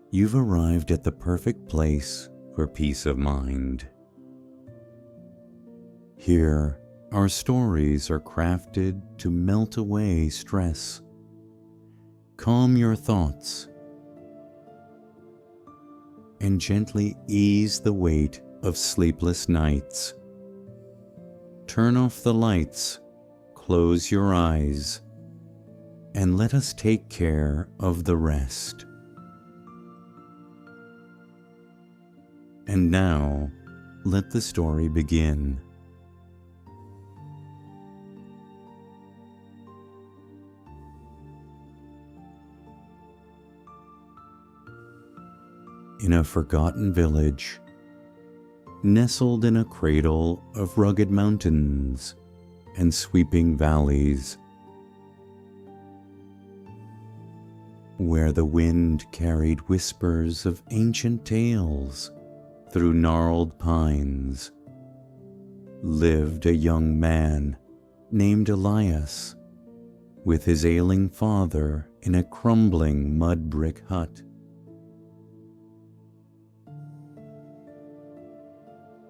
You've arrived at the perfect place for peace of mind. Here, our stories are crafted to melt away stress, calm your thoughts, and gently ease the weight of sleepless nights. Turn off the lights, close your eyes, and let us take care of the rest. And now, let the story begin. In a forgotten village, nestled in a cradle of rugged mountains and sweeping valleys, where the wind carried whispers of ancient tales through gnarled pines, lived a young man named Elias with his ailing father in a crumbling mud brick hut.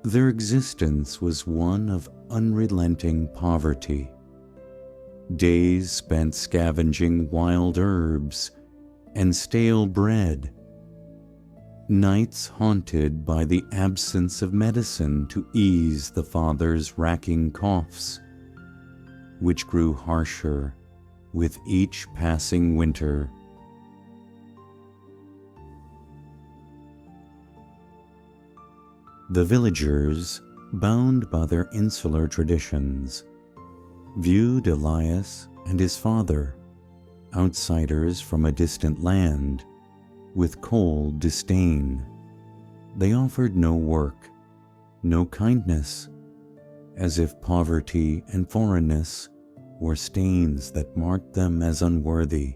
Their existence was one of unrelenting poverty, days spent scavenging wild herbs and stale bread, nights haunted by the absence of medicine to ease the father's racking coughs, which grew harsher with each passing winter. The villagers, bound by their insular traditions, viewed Elias and his father, outsiders from a distant land, with cold disdain. They offered no work, no kindness, as if poverty and foreignness were stains that marked them as unworthy.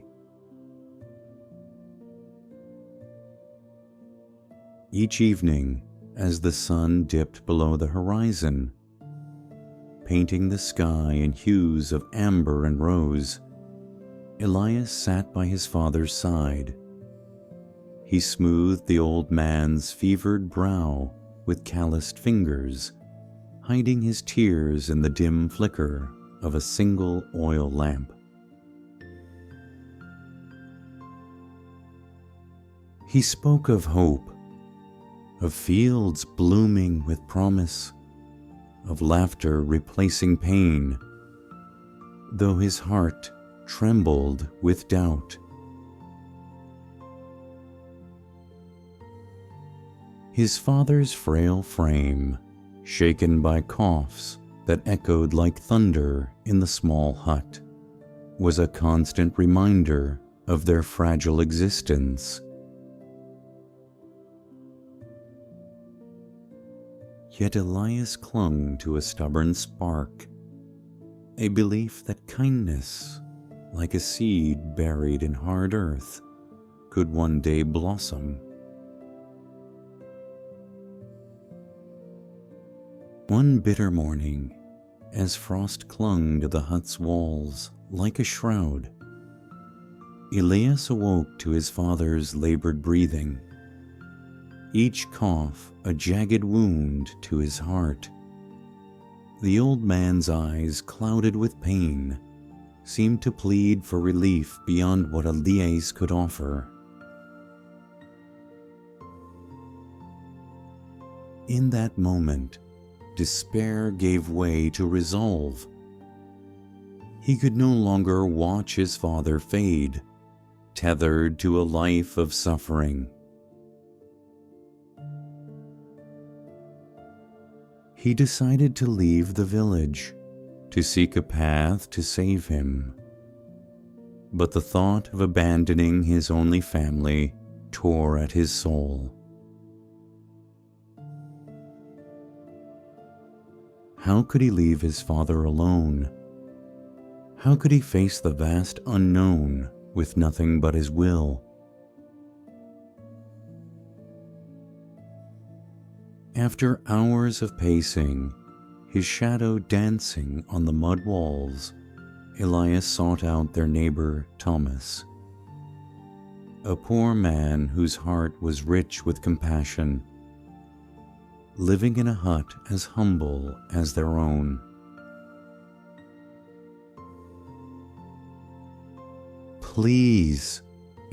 Each evening, as the sun dipped below the horizon, painting the sky in hues of amber and rose, Elias sat by his father's side. He smoothed the old man's fevered brow with calloused fingers, hiding his tears in the dim flicker of a single oil lamp. He spoke of hope, of fields blooming with promise, of laughter replacing pain, though his heart trembled with doubt. His father's frail frame, shaken by coughs that echoed like thunder in the small hut, was a constant reminder of their fragile existence. Yet Elias clung to a stubborn spark, a belief that kindness, like a seed buried in hard earth, could one day blossom. One bitter morning, as frost clung to the hut's walls like a shroud, Elias awoke to his father's labored breathing, each cough a jagged wound to his heart. The old man's eyes, clouded with pain, seemed to plead for relief beyond what Elias could offer. In that moment, despair gave way to resolve. He could no longer watch his father fade, tethered to a life of suffering. He decided to leave the village, to seek a path to save him. But the thought of abandoning his only family tore at his soul. How could he leave his father alone? How could he face the vast unknown with nothing but his will? After hours of pacing, his shadow dancing on the mud walls, Elias sought out their neighbor Thomas. a poor man whose heart was rich with compassion, living in a hut as humble as their own. "Please,"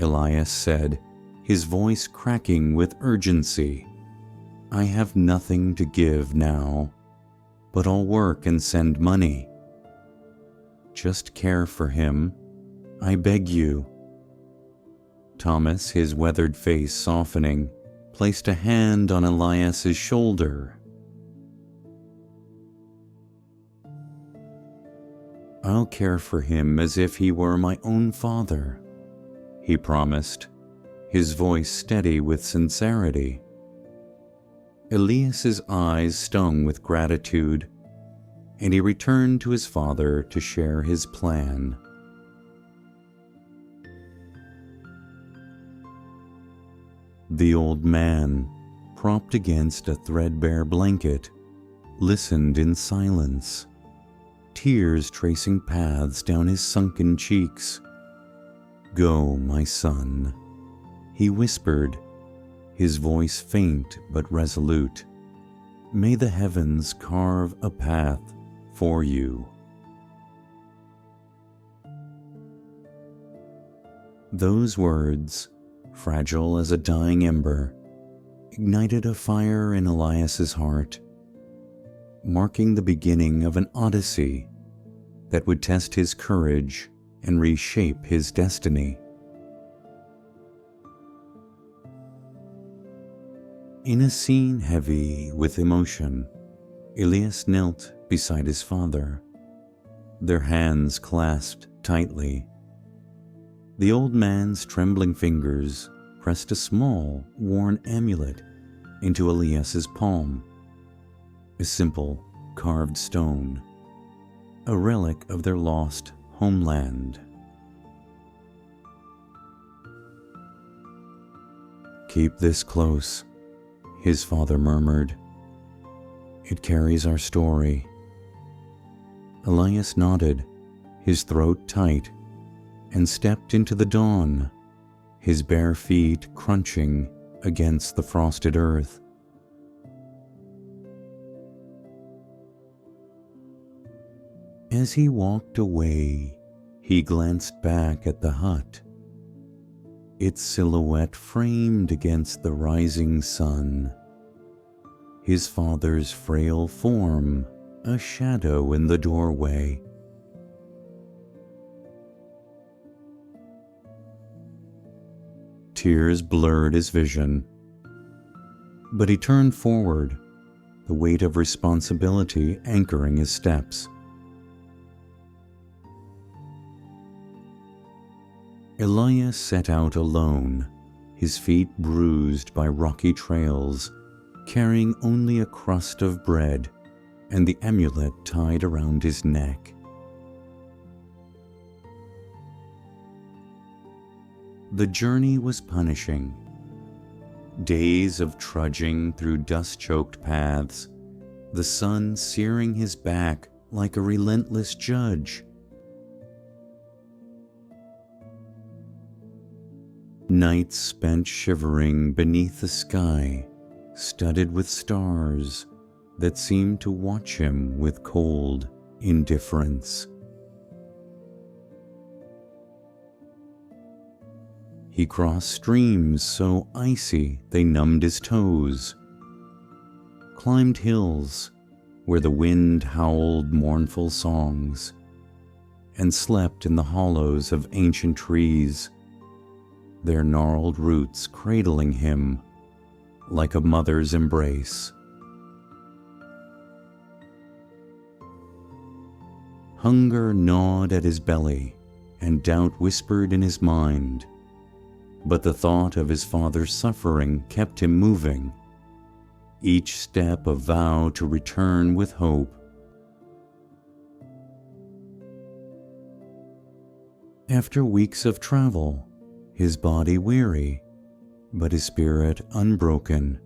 Elias said, his voice cracking with urgency, "I have nothing to give now, but I'll work and send money. Just care for him, I beg you." Thomas, his weathered face softening, placed a hand on Elias's shoulder. "I'll care for him as if he were my own father," he promised, his voice steady with sincerity. Elias's eyes stung with gratitude, and he returned to his father to share his plan. The old man, propped against a threadbare blanket, listened in silence, tears tracing paths down his sunken cheeks. "Go, my son," he whispered, his voice faint but resolute. "May the heavens carve a path for you." Those words, fragile as a dying ember, ignited a fire in Elias's heart, marking the beginning of an odyssey that would test his courage and reshape his destiny. In a scene heavy with emotion, Elias knelt beside his father, their hands clasped tightly. The old man's trembling fingers pressed a small, worn amulet into Elias's palm, a simple, carved stone, a relic of their lost homeland. "Keep this close," his father murmured. "It carries our story." Elias nodded, his throat tight, and stepped into the dawn, his bare feet crunching against the frosted earth. As he walked away, he glanced back at the hut, its silhouette framed against the rising sun, his father's frail form a shadow in the doorway. Tears blurred his vision, but he turned forward, the weight of responsibility anchoring his steps. Elias set out alone, his feet bruised by rocky trails, carrying only a crust of bread and the amulet tied around his neck. The journey was punishing. Days of trudging through dust-choked paths, the sun searing his back like a relentless judge. Nights spent shivering beneath a sky studded with stars that seemed to watch him with cold indifference. He crossed streams so icy they numbed his toes, climbed hills where the wind howled mournful songs, and slept in the hollows of ancient trees, their gnarled roots cradling him like a mother's embrace. Hunger gnawed at his belly, and doubt whispered in his mind, but the thought of his father's suffering kept him moving, each step a vow to return with hope. After weeks of travel, his body weary, but his spirit unbroken,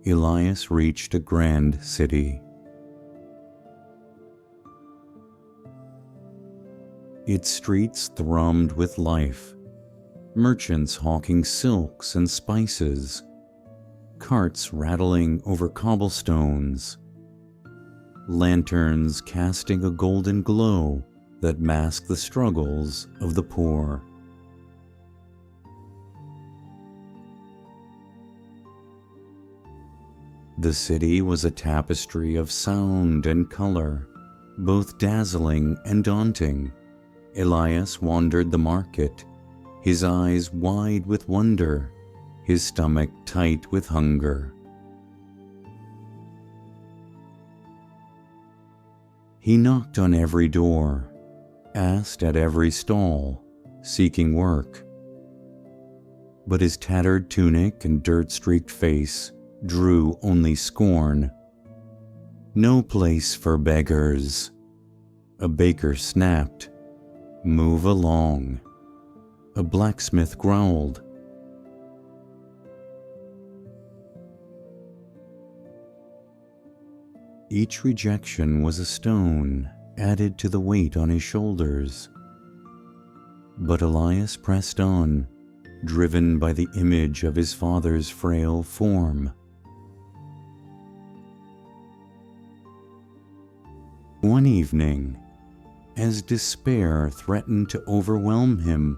Elias reached a grand city. Its streets thrummed with life, merchants hawking silks and spices, carts rattling over cobblestones, lanterns casting a golden glow that masked the struggles of the poor. The city was a tapestry of sound and color, both dazzling and daunting. Elias wandered the market, his eyes wide with wonder, his stomach tight with hunger. He knocked on every door, asked at every stall, seeking work. But his tattered tunic and dirt-streaked face drew only scorn. "No place for beggars." A baker snapped, "Move along." A blacksmith growled. Each rejection was a stone added to the weight on his shoulders. But Elias pressed on, driven by the image of his father's frail form. One evening, as despair threatened to overwhelm him,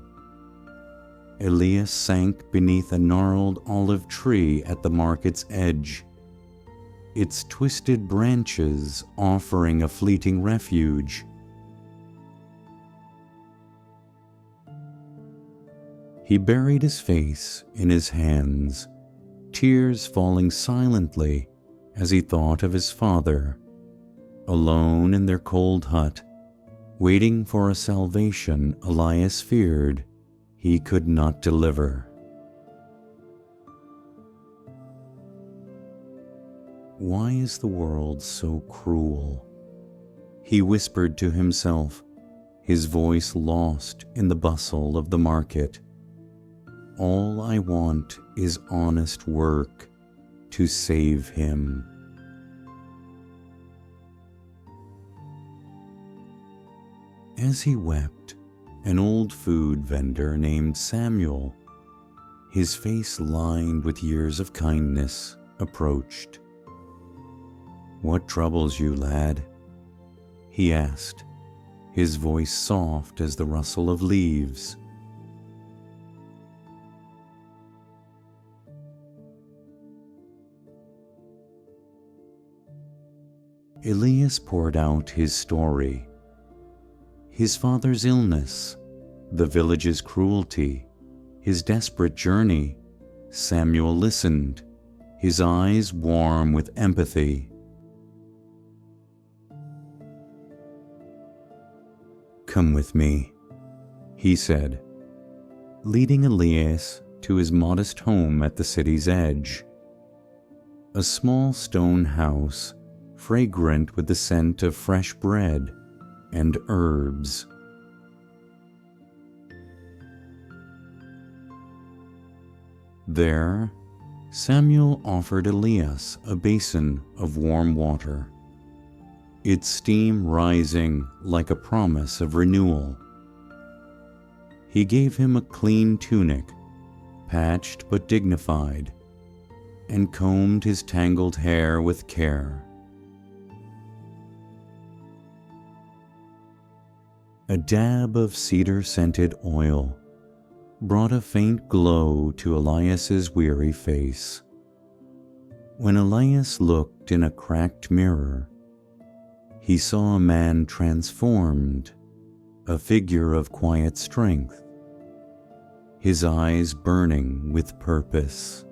Elias sank beneath a gnarled olive tree at the market's edge, its twisted branches offering a fleeting refuge. He buried his face in his hands, tears falling silently as he thought of his father, alone in their cold hut, waiting for a salvation Elias feared he could not deliver. "Why is the world so cruel?" he whispered to himself, his voice lost in the bustle of the market. "All I want is honest work to save him." As he wept, an old food vendor named Samuel, his face lined with years of kindness, approached. "What troubles you, lad?" he asked, his voice soft as the rustle of leaves. Elias poured out his story. His father's illness, the village's cruelty, his desperate journey. Samuel listened, his eyes warm with empathy. "Come with me," he said, leading Elias to his modest home at the city's edge. A small stone house, fragrant with the scent of fresh bread and herbs. There, Samuel offered Elias a basin of warm water, its steam rising like a promise of renewal. He gave him a clean tunic, patched but dignified, and combed his tangled hair with care. A dab of cedar-scented oil brought a faint glow to Elias's weary face. When Elias looked in a cracked mirror, he saw a man transformed, a figure of quiet strength, his eyes burning with purpose.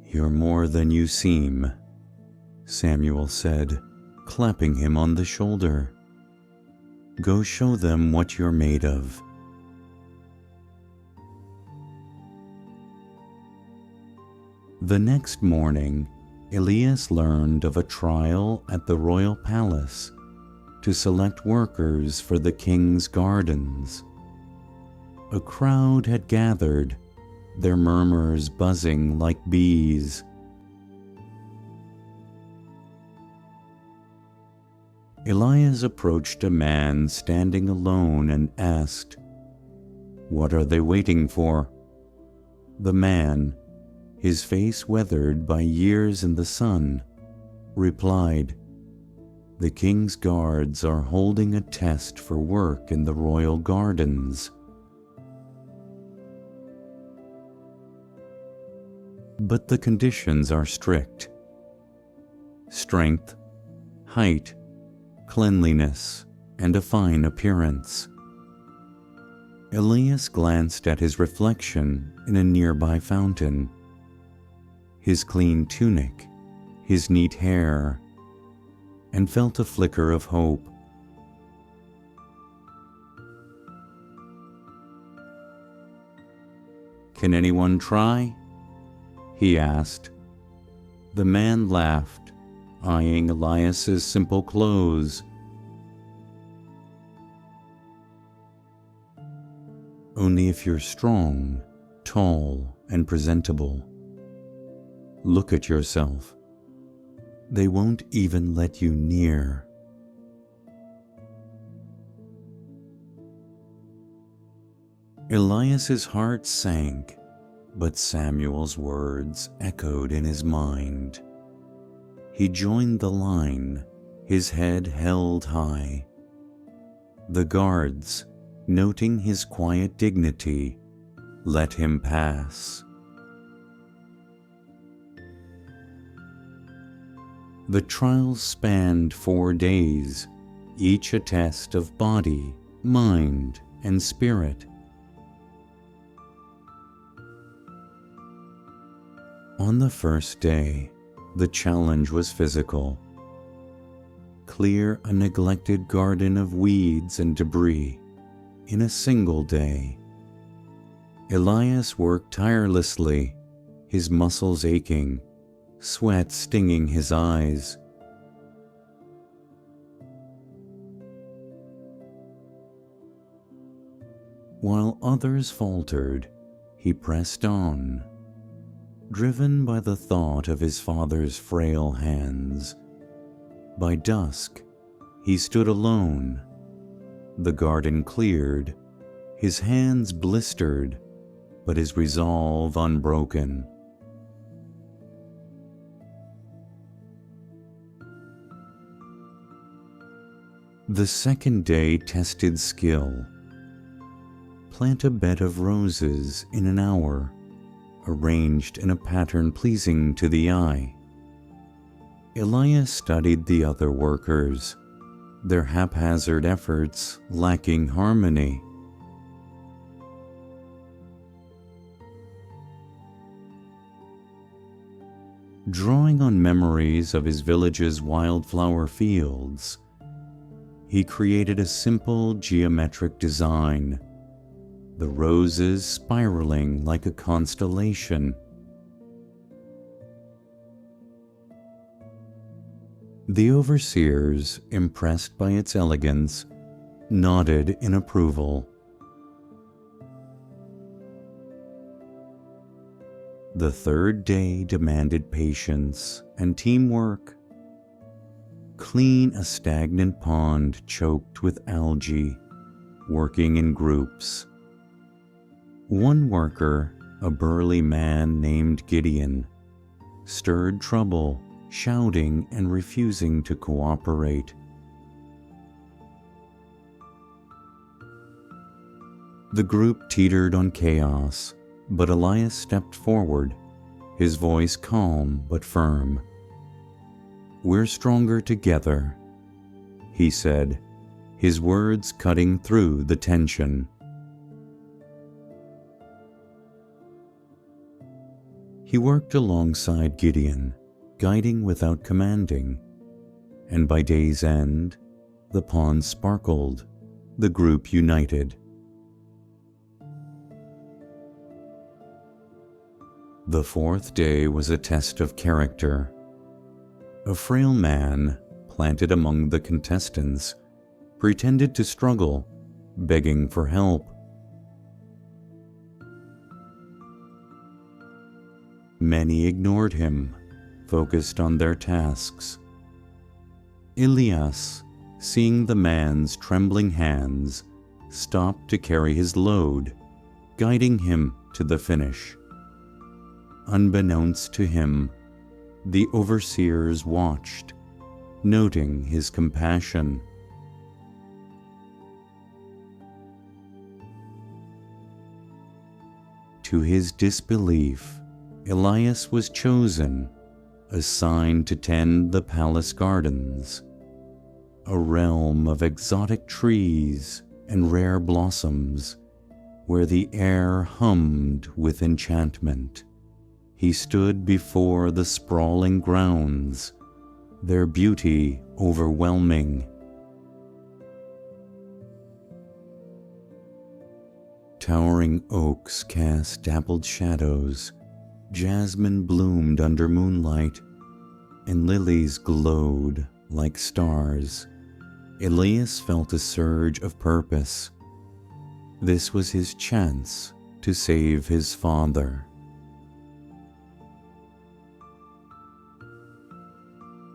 "You're more than you seem," Samuel said, clapping him on the shoulder. "Go show them what you're made of." The next morning, Elias learned of a trial at the royal palace to select workers for the king's gardens. A crowd had gathered, their murmurs buzzing like bees. Elias approached a man standing alone and asked, "What are they waiting for?" The man, his face weathered by years in the sun, replied, "The king's guards are holding a test for work in the royal gardens." But the conditions are strict. Strength, height, cleanliness, and a fine appearance. Elias glanced at his reflection in a nearby fountain. His clean tunic, his neat hair, and felt a flicker of hope. "Can anyone try?" he asked. The man laughed, eyeing Elias's simple clothes. "Only if you're strong, tall, and presentable. Look at yourself. They won't even let you near." Elias's heart sank, but Samuel's words echoed in his mind. He joined the line, his head held high. The guards, noting his quiet dignity, let him pass. The trials spanned 4 days, each a test of body, mind, and spirit. On the first day, the challenge was physical. Clear a neglected garden of weeds and debris in a single day. Elias worked tirelessly, his muscles aching, sweat stinging his eyes. While others faltered, he pressed on, driven by the thought of his father's frail hands. By dusk, he stood alone, the garden cleared, his hands blistered, but his resolve unbroken. The second day tested skill. Plant a bed of roses in an hour, arranged in a pattern pleasing to the eye. Elias studied the other workers, their haphazard efforts lacking harmony. Drawing on memories of his village's wildflower fields, he created a simple geometric design, the roses spiraling like a constellation. The overseers, impressed by its elegance, nodded in approval. The third day demanded patience and teamwork. Clean a stagnant pond choked with algae, working in groups. One worker, a burly man named Gideon, stirred trouble, shouting and refusing to cooperate. The group teetered on chaos, but Elias stepped forward, his voice calm but firm. "We're stronger together," he said, his words cutting through the tension. He worked alongside Gideon, guiding without commanding, and by day's end, the pond sparkled, the group united. The fourth day was a test of character. A frail man, planted among the contestants, pretended to struggle, begging for help. Many ignored him, focused on their tasks. Elias, seeing the man's trembling hands, stopped to carry his load, guiding him to the finish. Unbeknownst to him, the overseers watched, noting his compassion. To his disbelief, Elias was chosen, assigned to tend the palace gardens, a realm of exotic trees and rare blossoms, where the air hummed with enchantment. He stood before the sprawling grounds, their beauty overwhelming. Towering oaks cast dappled shadows, jasmine bloomed under moonlight, and lilies glowed like stars. Elias felt a surge of purpose. This was his chance to save his father.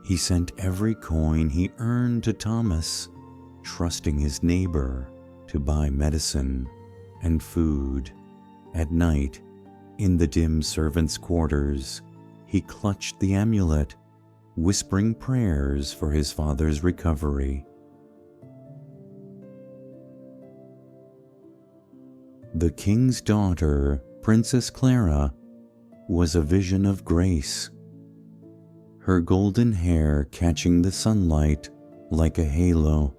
He sent every coin he earned to Thomas, trusting his neighbor to buy medicine and food. At night, in the dim servants' quarters, he clutched the amulet, whispering prayers for his father's recovery. The king's daughter, Princess Clara, was a vision of grace, her golden hair catching the sunlight like a halo.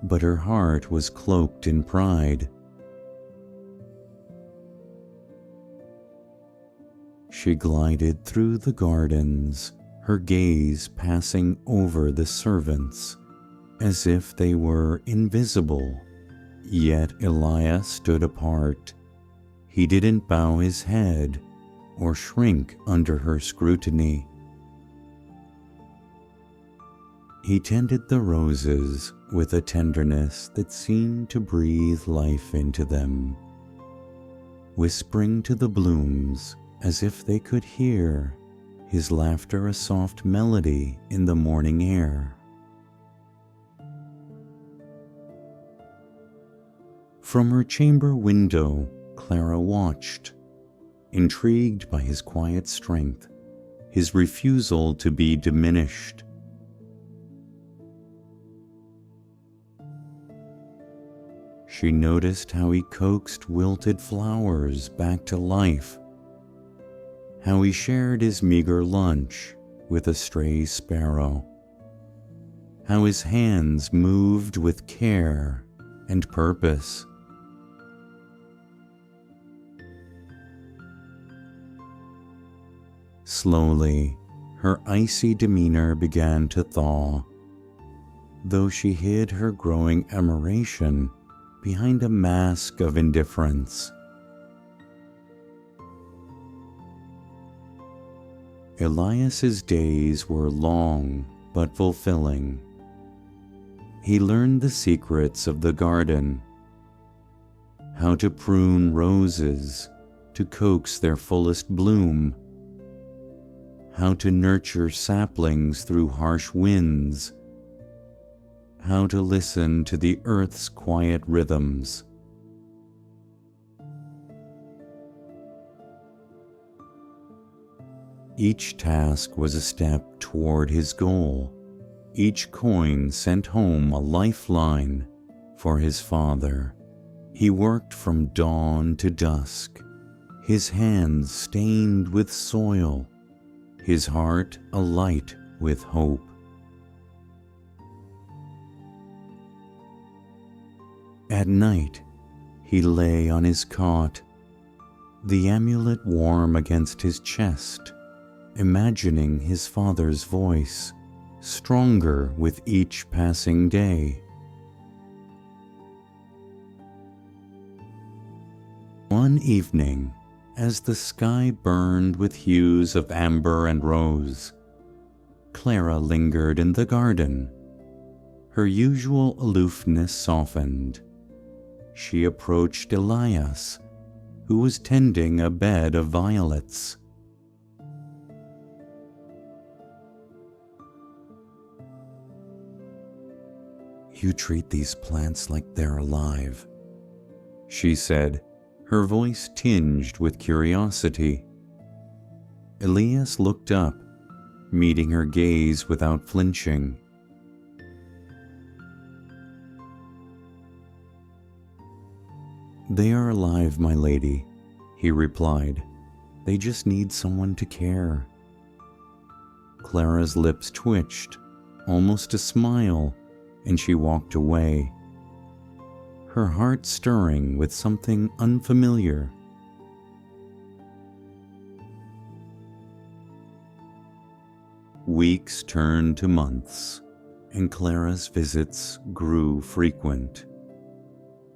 But her heart was cloaked in pride. She glided through the gardens, her gaze passing over the servants, as if they were invisible. Yet Elias stood apart. He didn't bow his head or shrink under her scrutiny. He tended the roses with a tenderness that seemed to breathe life into them, whispering to the blooms as if they could hear, his laughter a soft melody in the morning air. From her chamber window, Clara watched, intrigued by his quiet strength, his refusal to be diminished. She noticed how he coaxed wilted flowers back to life, how he shared his meager lunch with a stray sparrow, how his hands moved with care and purpose. Slowly, her icy demeanor began to thaw, though she hid her growing admiration behind a mask of indifference. Elias's days were long but fulfilling. He learned the secrets of the garden, how to prune roses to coax their fullest bloom, how to nurture saplings through harsh winds, how to listen to the earth's quiet rhythms. Each task was a step toward his goal. Each coin sent home a lifeline for his father. He worked from dawn to dusk, his hands stained with soil, his heart alight with hope. At night, he lay on his cot, the amulet warm against his chest, imagining his father's voice, stronger with each passing day. One evening, as the sky burned with hues of amber and rose, Clara lingered in the garden. Her usual aloofness softened. She approached Elias, who was tending a bed of violets. you treat these plants like they're alive," she said, her voice tinged with curiosity. Elias looked up, meeting her gaze without flinching. "They are alive, my lady," he replied. "They just need someone to care." Clara's lips twitched, almost a smile, and she walked away, her heart stirring with something unfamiliar. Weeks turned to months, and Clara's visits grew frequent.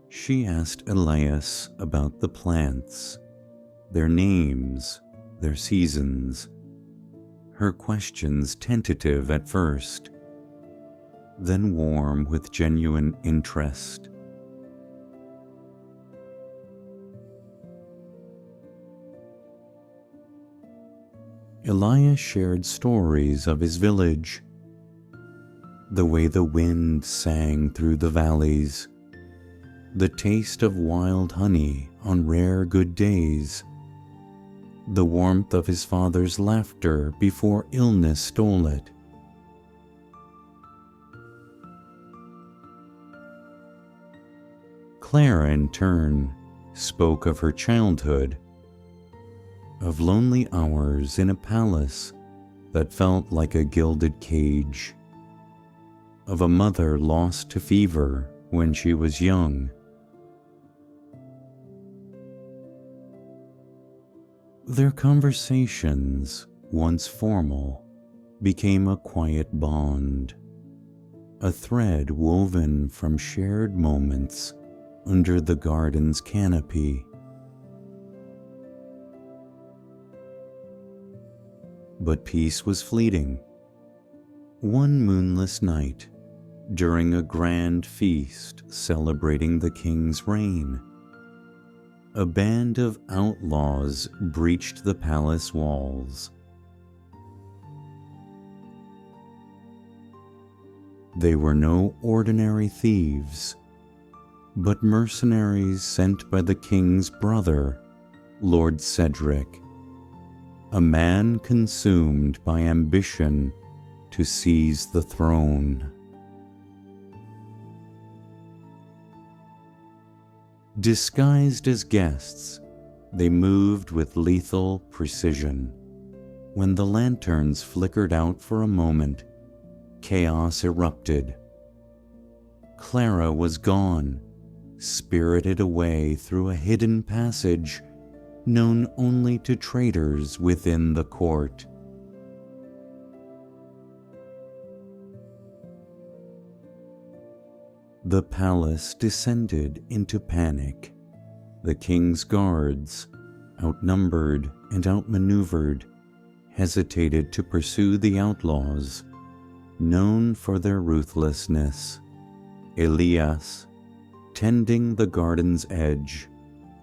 She asked Elias about the plants, their names, their seasons. Her questions tentative at first, then warm with genuine interest. Elias shared stories of his village, the way the wind sang through the valleys, the taste of wild honey on rare good days, the warmth of his father's laughter before illness stole it. Clara, in turn, spoke of her childhood, of lonely hours in a palace that felt like a gilded cage, of a mother lost to fever when she was young. Their conversations, once formal, became a quiet bond, a thread woven from shared moments under the garden's canopy. But peace was fleeting. One moonless night, during a grand feast celebrating the king's reign, a band of outlaws breached the palace walls. They were no ordinary thieves, but mercenaries sent by the king's brother, Lord Cedric, a man consumed by ambition to seize the throne. Disguised as guests, they moved with lethal precision. When the lanterns flickered out for a moment, chaos erupted. Clara was gone, spirited away through a hidden passage known only to traitors within the court. The palace descended into panic. The king's guards, outnumbered and outmaneuvered, hesitated to pursue the outlaws, known for their ruthlessness. Elias, tending the garden's edge,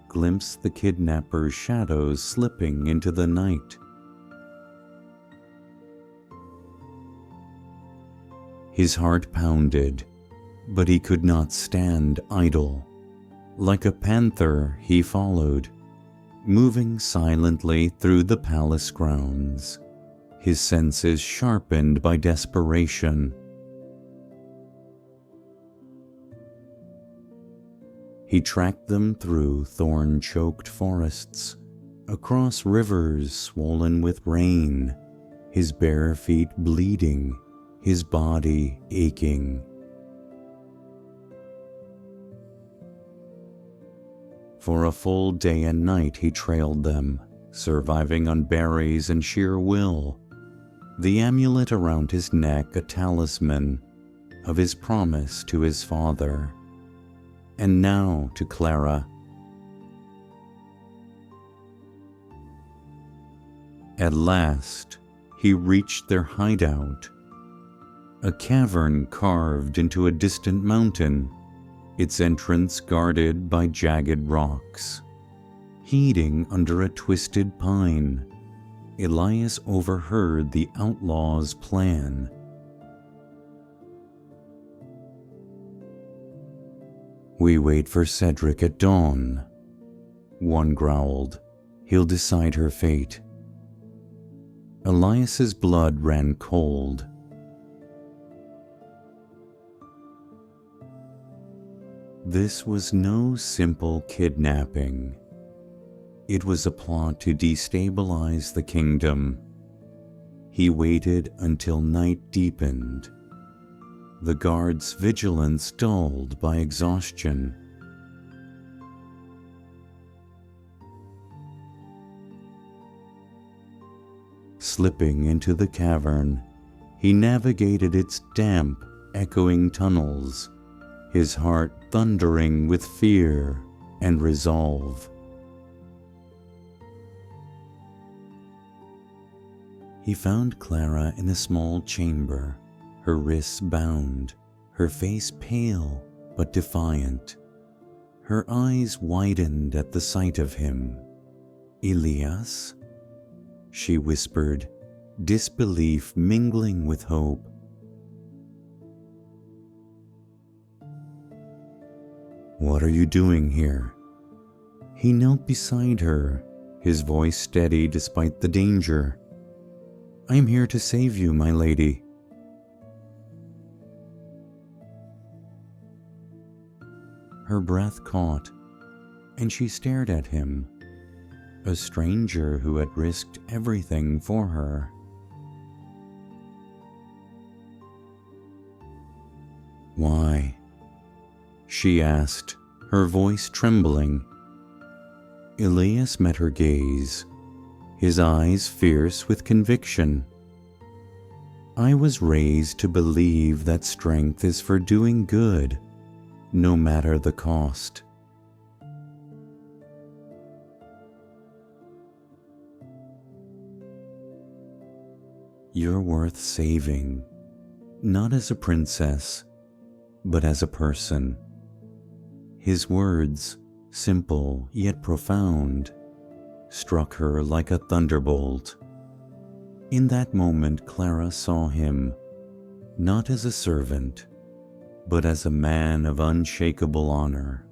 glimpsed the kidnappers' shadows slipping into the night. His heart pounded, but he could not stand idle. Like a panther, he followed, moving silently through the palace grounds, his senses sharpened by desperation. He tracked them through thorn-choked forests, across rivers swollen with rain, his bare feet bleeding, his body aching. For a full day and night he trailed them, surviving on berries and sheer will, the amulet around his neck a talisman of his promise to his father, and now to Clara. At last, he reached their hideout, a cavern carved into a distant mountain, its entrance guarded by jagged rocks. Hiding under a twisted pine, Elias overheard the outlaws' plan. "We wait for Cedric at dawn." One growled, "He'll decide her fate." Elias's blood ran cold. This was no simple kidnapping. It was a plot to destabilize the kingdom. He waited until night deepened, the guards' vigilance dulled by exhaustion. Slipping into the cavern, he navigated its damp, echoing tunnels, his heart thundering with fear and resolve. He found Clara in a small chamber, her wrists bound, her face pale but defiant. Her eyes widened at the sight of him. "Elias?" she whispered, disbelief mingling with hope. "What are you doing here?" He knelt beside her, his voice steady despite the danger. "I am here to save you, my lady." Her breath caught, and she stared at him, a stranger who had risked everything for her. "Why?" she asked, her voice trembling. Elias met her gaze, his eyes fierce with conviction. "I was raised to believe that strength is for doing good, no matter the cost." "You're worth saving, not as a princess, but as a person." His words, simple yet profound, struck her like a thunderbolt. In that moment, Clara saw him, not as a servant, but as a man of unshakable honor.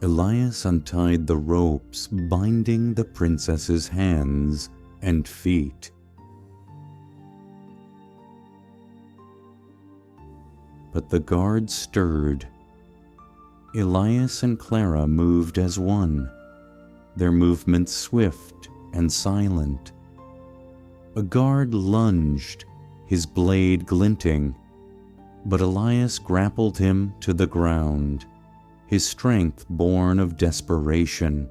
Elias untied the ropes binding the princess's hands and feet. But the guards stirred. Elias and Clara moved as one, their movements swift and silent. A guard lunged, his blade glinting, but Elias grappled him to the ground, his strength born of desperation.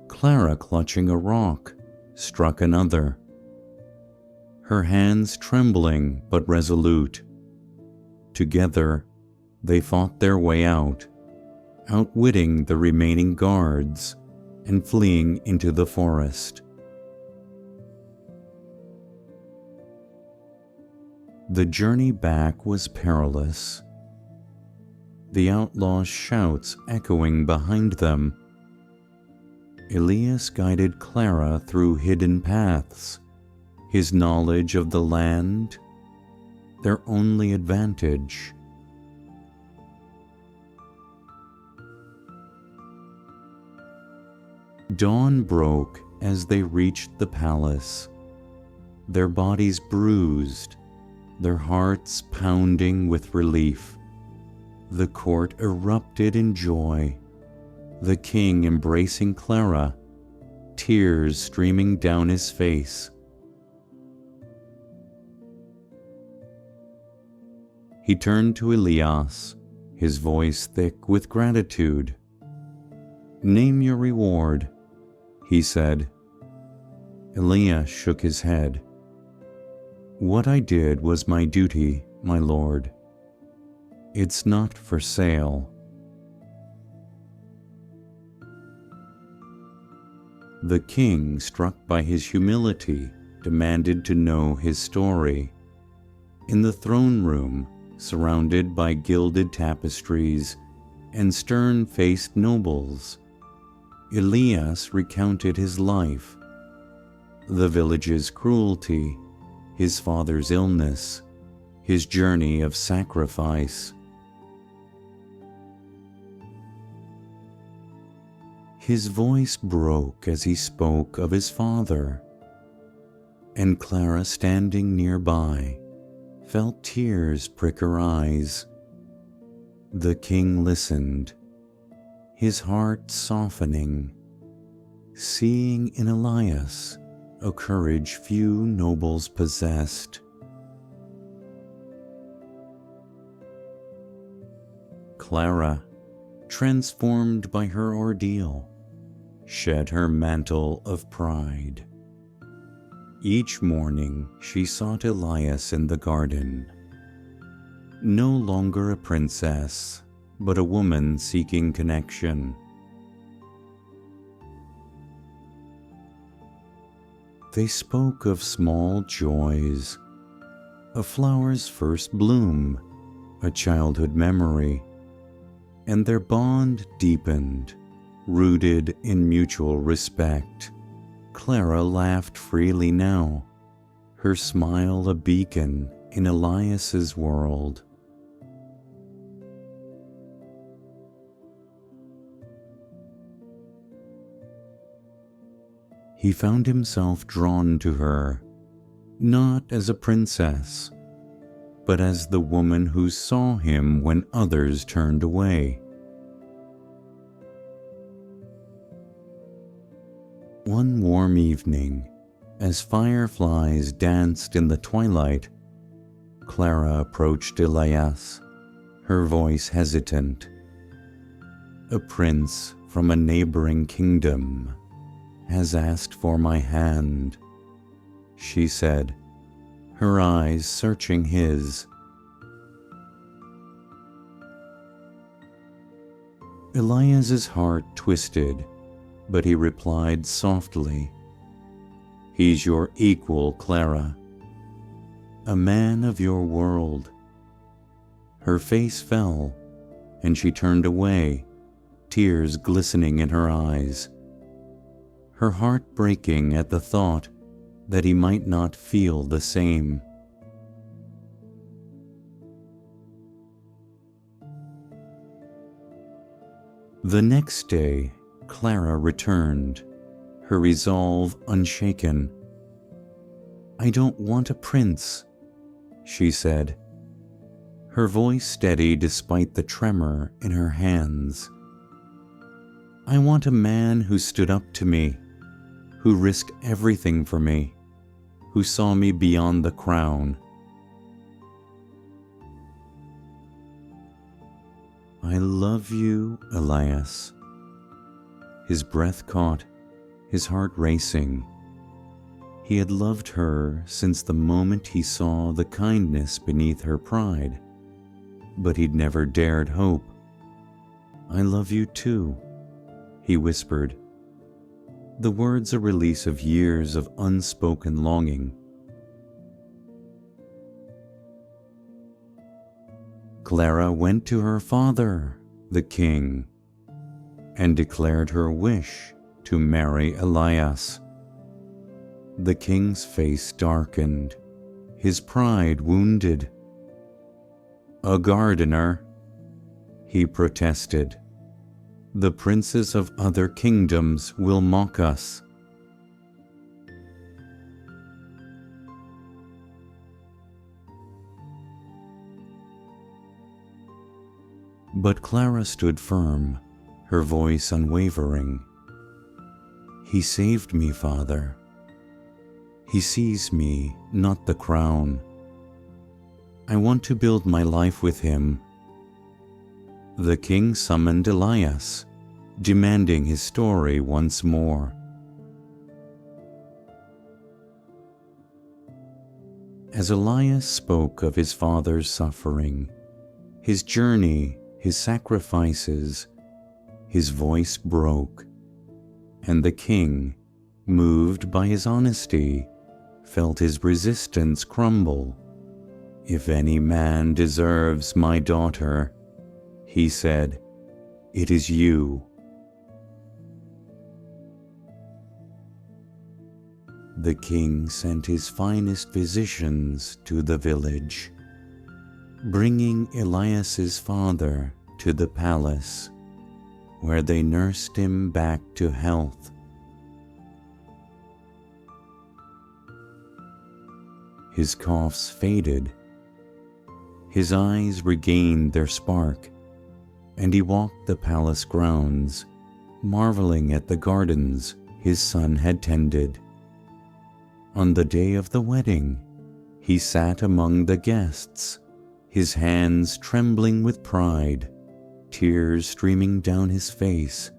Clara, clutching a rock, struck another, her hands trembling but resolute. Together, they fought their way out, outwitting the remaining guards and fleeing into the forest. The journey back was perilous, the outlaws' shouts echoing behind them. Elias guided Clara through hidden paths, his knowledge of the land their only advantage. Dawn broke as they reached the palace, their bodies bruised, their hearts pounding with relief. The court erupted in joy, the king embracing Clara, tears streaming down his face. He turned to Elias, his voice thick with gratitude. "Name your reward," he said. Elias shook his head. "What I did was my duty, my lord. It's not for sale." The king, struck by his humility, demanded to know his story. In the throne room, surrounded by gilded tapestries and stern-faced nobles, Elias recounted his life, the village's cruelty, his father's illness, his journey of sacrifice. His voice broke as he spoke of his father, and Clara, standing nearby, felt tears prick her eyes. The king listened, his heart softening, seeing in Elias a courage few nobles possessed. Clara, transformed by her ordeal, shed her mantle of pride. Each morning she sought Elias in the garden, no longer a princess, but a woman seeking connection. They spoke of small joys, a flower's first bloom, a childhood memory, and their bond deepened, rooted in mutual respect. Clara laughed freely now, her smile a beacon in Elias's world. He found himself drawn to her, not as a princess, but as the woman who saw him when others turned away. One warm evening, as fireflies danced in the twilight, Clara approached Elias, her voice hesitant. "A prince from a neighboring kingdom has asked for my hand," she said, her eyes searching his. Elias's heart twisted, but he replied softly, "He's your equal, Clara, a man of your world." Her face fell, and she turned away, tears glistening in her eyes, her heart breaking at the thought that he might not feel the same. The next day, Clara returned, her resolve unshaken. "I don't want a prince," she said, her voice steady despite the tremor in her hands. "I want a man who stood up to me, who risked everything for me, who saw me beyond the crown." "I love you, Elias." His breath caught, his heart racing. He had loved her since the moment he saw the kindness beneath her pride, but he'd never dared hope. "I love you too," he whispered, the words a release of years of unspoken longing. Clara went to her father, the king, and declared her wish to marry Elias. The king's face darkened, his pride wounded. "A gardener," he protested. "The princes of other kingdoms will mock us." But Clara stood firm, her voice unwavering. "He saved me, Father. He sees me, not the crown. I want to build my life with him." The king summoned Elias, demanding his story once more. As Elias spoke of his father's suffering, his journey, his sacrifices, his voice broke, and the king, moved by his honesty, felt his resistance crumble. "If any man deserves my daughter," he said, "it is you." the king sent his finest physicians to the village, bringing Elias's father to the palace, where they nursed him back to health. His coughs faded, his eyes regained their spark, and he walked the palace grounds, marveling at the gardens his son had tended. On the day of the wedding, he sat among the guests, his hands trembling with pride, tears streaming down his face.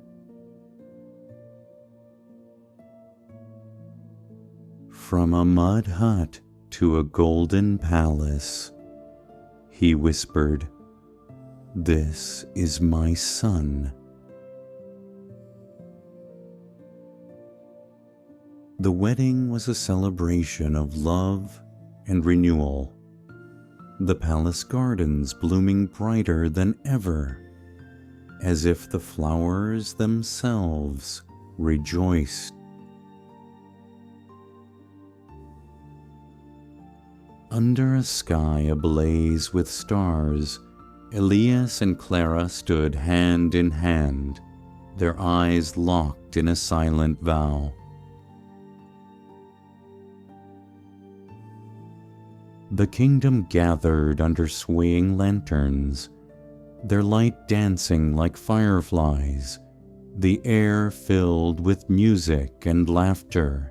From a mud hut to a golden palace, he whispered, "This is my son." The wedding was a celebration of love and renewal, the palace gardens blooming brighter than ever, as if the flowers themselves rejoiced. Under a sky ablaze with stars, Elias and Clara stood hand in hand, their eyes locked in a silent vow. The kingdom gathered under swaying lanterns, their light dancing like fireflies, the air filled with music and laughter.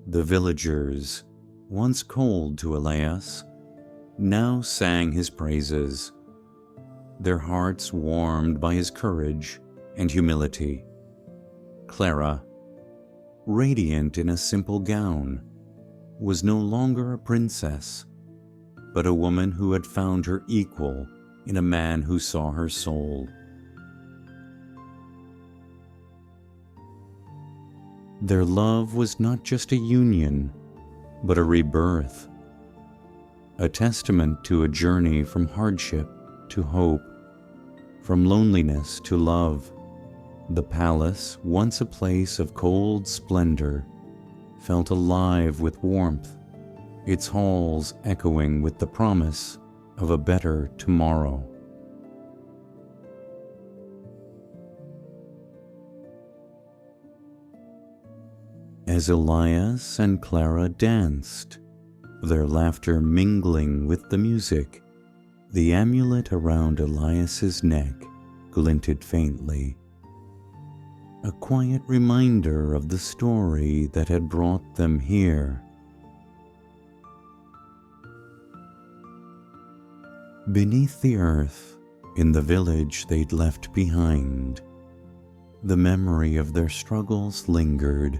The villagers, once cold to Elias, now sang his praises, their hearts warmed by his courage and humility. Clara, radiant in a simple gown, was no longer a princess, but a woman who had found her equal in a man who saw her soul. Their love was not just a union, but a rebirth, a testament to a journey from hardship to hope, from loneliness to love. The palace, once a place of cold splendor, felt alive with warmth, its halls echoing with the promise of a better tomorrow. As Elias and Clara danced, their laughter mingling with the music, the amulet around Elias's neck glinted faintly, a quiet reminder of the story that had brought them here. Beneath the earth, in the village they'd left behind, the memory of their struggles lingered,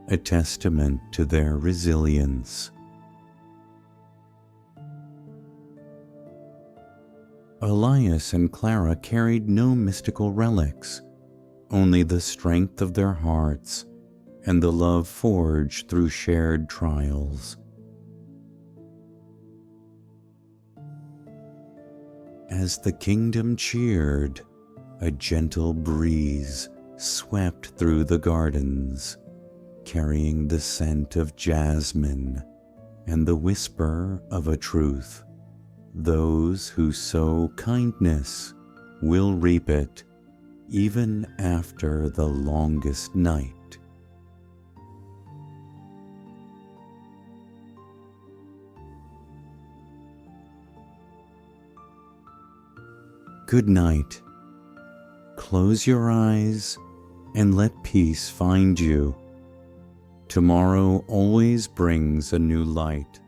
a testament to their resilience. Elias and Clara carried no mystical relics, only the strength of their hearts and the love forged through shared trials. As the kingdom cheered, a gentle breeze swept through the gardens, carrying the scent of jasmine and the whisper of a truth. Those who sow kindness will reap it, even after the longest night. Good night. Close your eyes and let peace find you. Tomorrow always brings a new light.